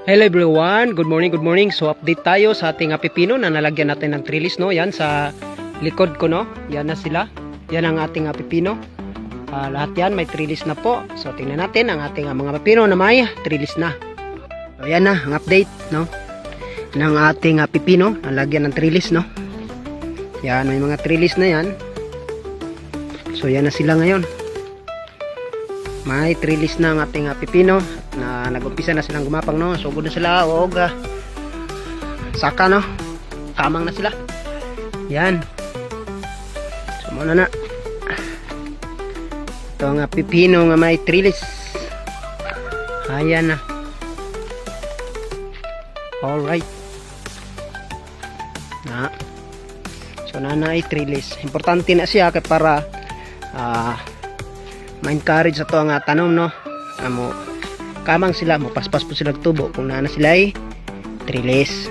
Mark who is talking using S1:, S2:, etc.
S1: Hello everyone, good morning, good morning. So update tayo sa ating pipino na nalagyan natin ng trellis, no? Yan sa likod ko, no? Yan na sila. Yan ang ating pipino. Lahat yan may trellis na po. So tingnan natin ang ating mga pipino na may trellis na. So yan na ang update, no? Ng ating pipino, nalagyan ng trellis, no? Yan, may mga trellis na yan. So yan na sila ngayon. May trellis na ang ating pipino na nag-umpisa na silang gumapang, no? Sugod na sila og saka, no? Kamang na sila. Yan. So muna na. Ito ang pipino nga may trellis. Ayan na. Alright. Na. So na ay trellis. Importante na siya kay para ma-encourage sa to ang tanom, no? Amo kamang sila, mo paspas po sila tubo kung na sila ay trellis.